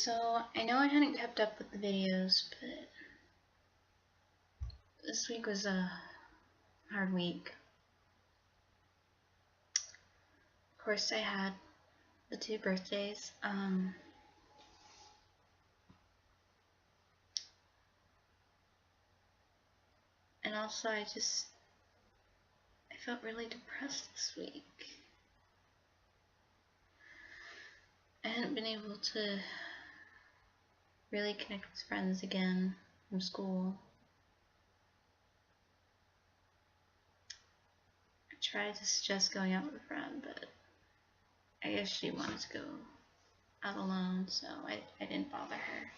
So, I know I hadn't kept up with the videos, but this week was a hard week. Of course, I had the 2 birthdays. And also I felt really depressed this week. I hadn't been able to really connect with friends again from school. I tried to suggest going out with a friend, but I guess she wanted to go out alone, so I didn't bother her.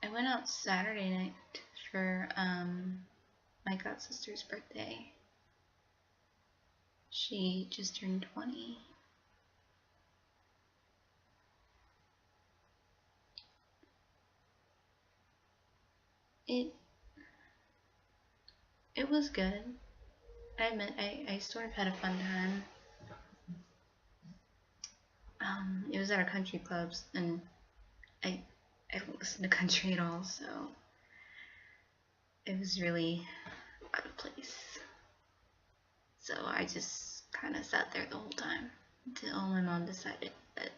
I went out Saturday night for my god sister's birthday. She just turned 20. It was good. I admit I sort of had a fun time. It was at our country clubs, and I don't listen to country at all, so it was really out of place. So I just kind of sat there the whole time until my mom decided that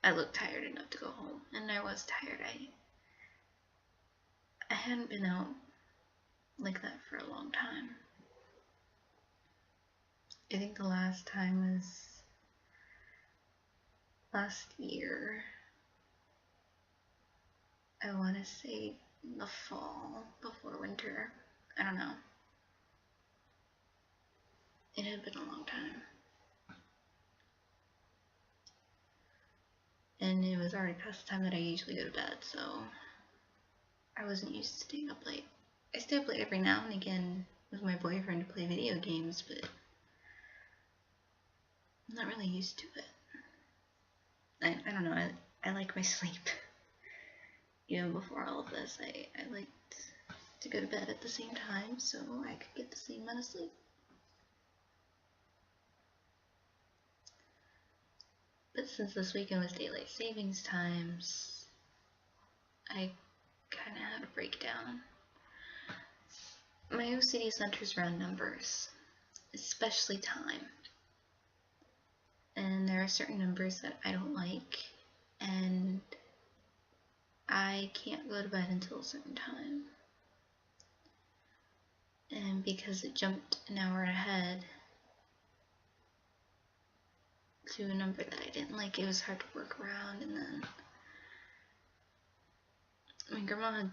I looked tired enough to go home, and I was tired. I hadn't been out like that for a long time. I think the last time was last year. I want to say the fall, before winter. I don't know. It had been a long time. And it was already past the time that I usually go to bed, so I wasn't used to staying up late. I stay up late every now and again with my boyfriend to play video games, but I'm not really used to it. I don't know, I like my sleep. Even before all of this, I liked to go to bed at the same time so I could get the same amount of sleep. But since this weekend was daylight savings times, I kind of had a breakdown. My OCD centers around numbers, especially time. And there are certain numbers that I don't like, and I can't go to bed until a certain time. And because it jumped an hour ahead to a number that I didn't like, it was hard to work around. And then my grandma had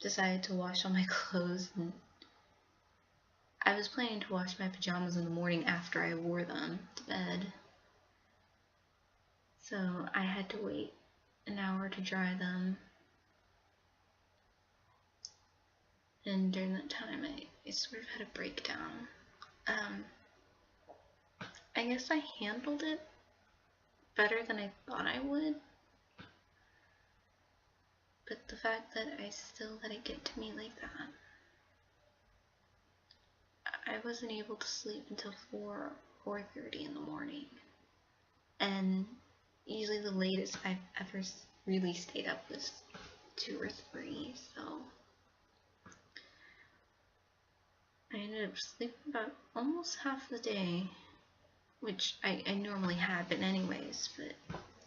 decided to wash all my clothes, and I was planning to wash my pajamas in the morning after I wore them to bed. So I had to wait an hour to dry them. And during that time, I sort of had a breakdown. I guess I handled it better than I thought I would. But the fact that I still let it get to me like that, I wasn't able to sleep until 4:30 in the morning. And usually the latest I've ever really stayed up was 2 or 3, so I ended up sleeping about almost half the day, which I normally have been anyways, but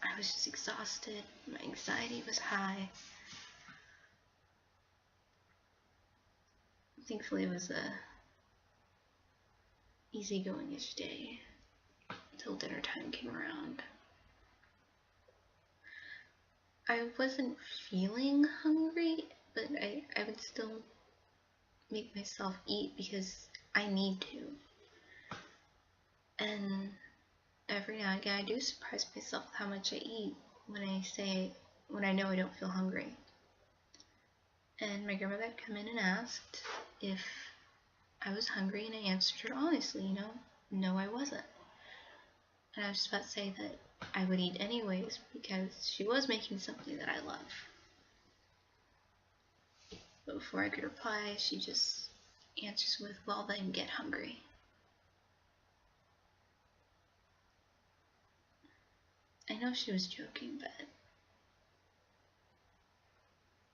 I was just exhausted. My anxiety was high. Thankfully it was a easygoing-ish day until dinner time came around. I wasn't feeling hungry, but I would still make myself eat because I need to. And every now and again I do surprise myself with how much I eat when I know I don't feel hungry. And my grandmother had come in and asked if I was hungry, and I answered her honestly, no I wasn't. And I was just about to say that I would eat anyways because she was making something that I love. But before I could reply, she just answers with, well, then get hungry. I know she was joking, but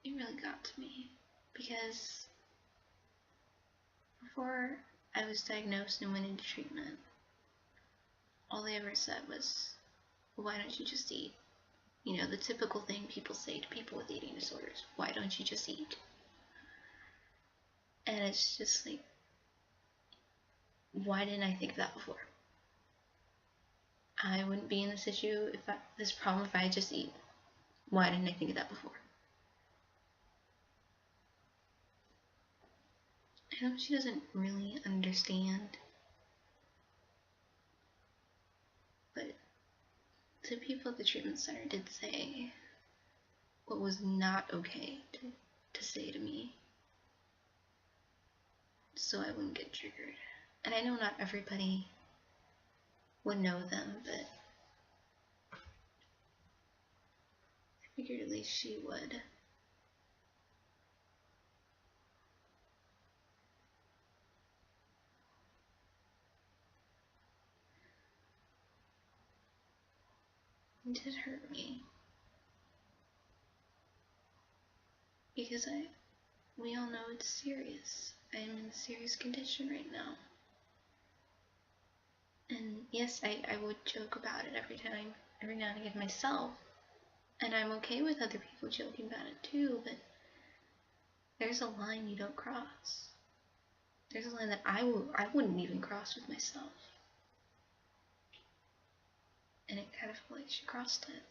it really got to me, because before I was diagnosed and went into treatment, all they ever said was, why don't you just eat? You know, the typical thing people say to people with eating disorders, why don't you just eat? And it's just like, why didn't I think of that before? I wouldn't be in this problem if I had just eat. Why didn't I think of that before? I know she doesn't really understand, but the people at the treatment center did say what was not okay to say to me, so I wouldn't get triggered. And I know not everybody would know them, but I figured at least she would. It did hurt me, because we all know it's serious. I am in a serious condition right now. And yes, I would joke about it every now and again myself. And I'm okay with other people joking about it too, but there's a line you don't cross. There's a line that I wouldn't even cross with myself. And it kind of felt like she crossed it.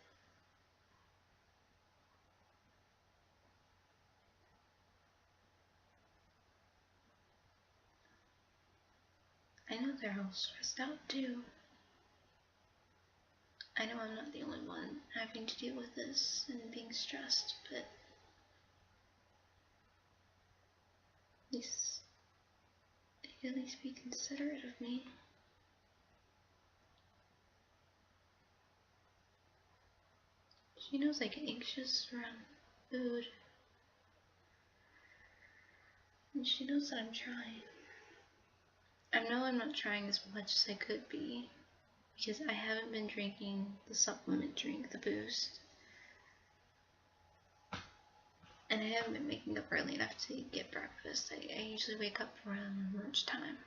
I know they're all stressed out too. I know I'm not the only one having to deal with this and being stressed, but at least be considerate of me. She knows I get anxious around food, and she knows that I'm trying. I know I'm not trying as much as I could be, because I haven't been drinking the supplement drink, the Boost. And I haven't been waking up early enough to get breakfast. I usually wake up around lunchtime.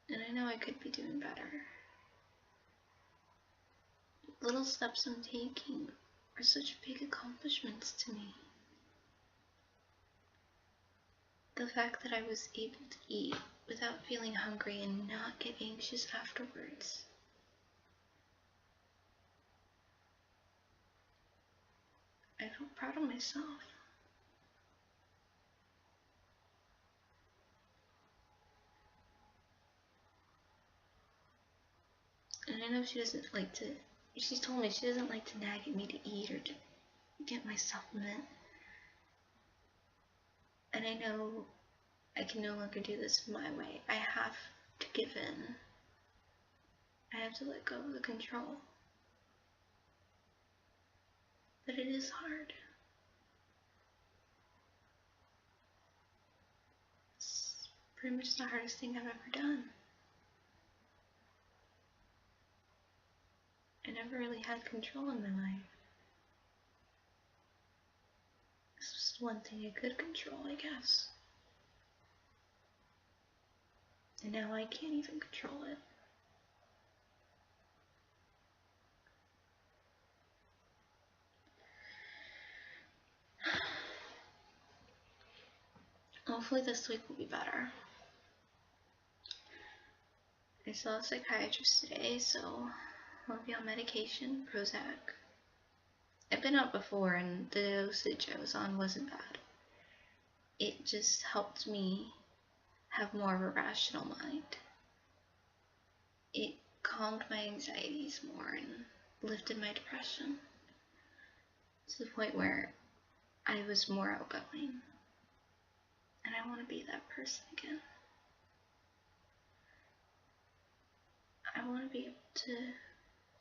And I know I could be doing better. Little steps I'm taking are such big accomplishments to me. The fact that I was able to eat without feeling hungry and not get anxious afterwards. I feel proud of myself. And I know she's told me she doesn't like to nag at me to eat or to get my supplement. And I know I can no longer do this my way. I have to give in. I have to let go of the control. But it is hard. It's pretty much the hardest thing I've ever done. I never really had control in my life. This was the one thing I could control, I guess. And now I can't even control it. Hopefully this week will be better. I saw a psychiatrist today, so I'll be on medication, Prozac. I've been out before and the dosage I was on wasn't bad. It just helped me have more of a rational mind. It calmed my anxieties more and lifted my depression to the point where I was more outgoing. And I want to be that person again. I want to be able to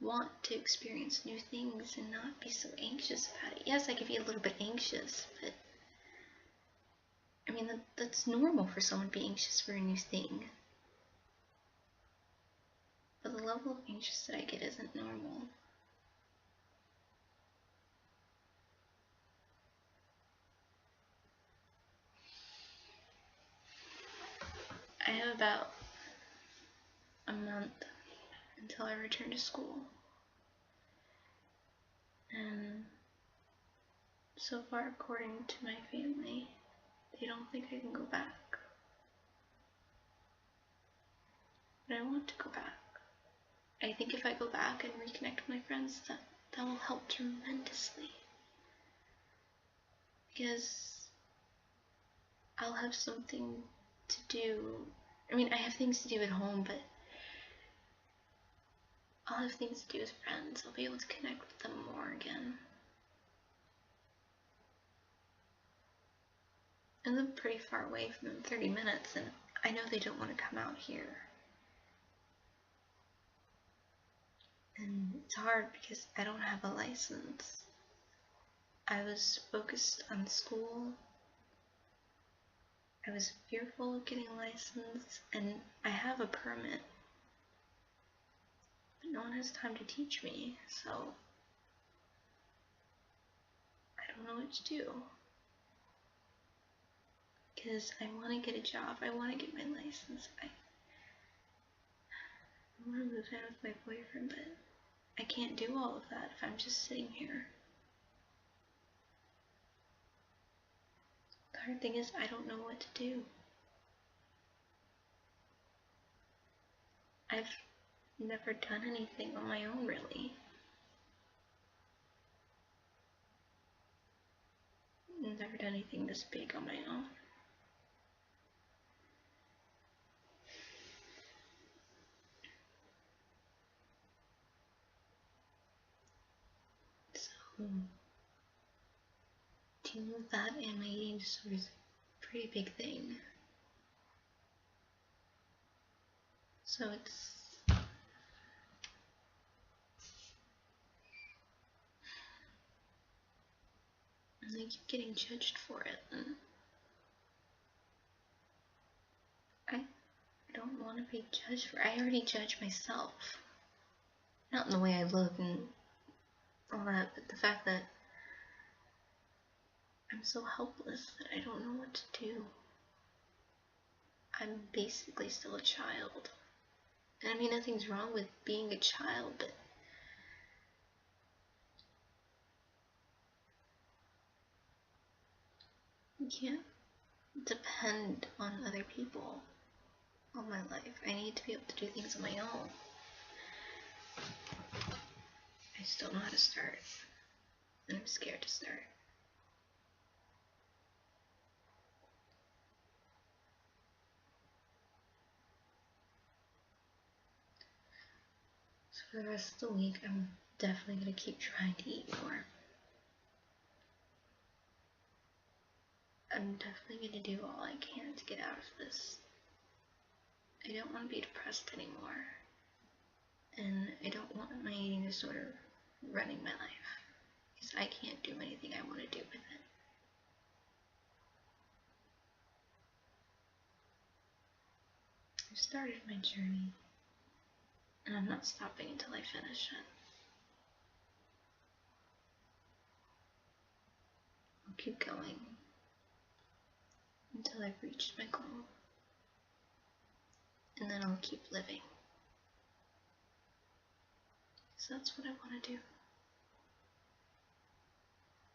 want to experience new things and not be so anxious about it. Yes, I can be a little bit anxious, but mean, that's normal for someone to be anxious for a new thing. But the level of anxious that I get isn't normal. I have about a month until I return to school. And so far, according to my family, they don't think I can go back. But I want to go back. I think if I go back and reconnect with my friends, that will help tremendously. Because I'll have something to do. I mean, I have things to do at home, but I'll have things to do with friends. I'll be able to connect with them more again. I live pretty far away from them, 30 minutes, and I know they don't want to come out here. And it's hard because I don't have a license. I was focused on school. I was fearful of getting a license, and I have a permit. But no one has time to teach me, so I don't know what to do. Because I want to get a job, I want to get my license. I want to move in with my boyfriend, but I can't do all of that if I'm just sitting here. The hard thing is I don't know what to do. I've never done anything on my own, really. Never done anything this big on my own. So, dealing with that and my eating disorder is a pretty big thing. So and I keep getting judged for it, and I don't want to be judged for it. I already judge myself. Not in the way I look and all that, but the fact that I'm so helpless that I don't know what to do. I'm basically still a child. And I mean, nothing's wrong with being a child, but you can't depend on other people all my life. I need to be able to do things on my own. I just don't know how to start, and I'm scared to start. So for the rest of the week, I'm definitely going to keep trying to eat more. I'm definitely going to do all I can to get out of this. I don't want to be depressed anymore. And I don't want my eating disorder running my life. Because I can't do anything I want to do with it. I've started my journey. And I'm not stopping until I finish it. I'll keep going until I've reached my goal. And then I'll keep living. So that's what I want to do.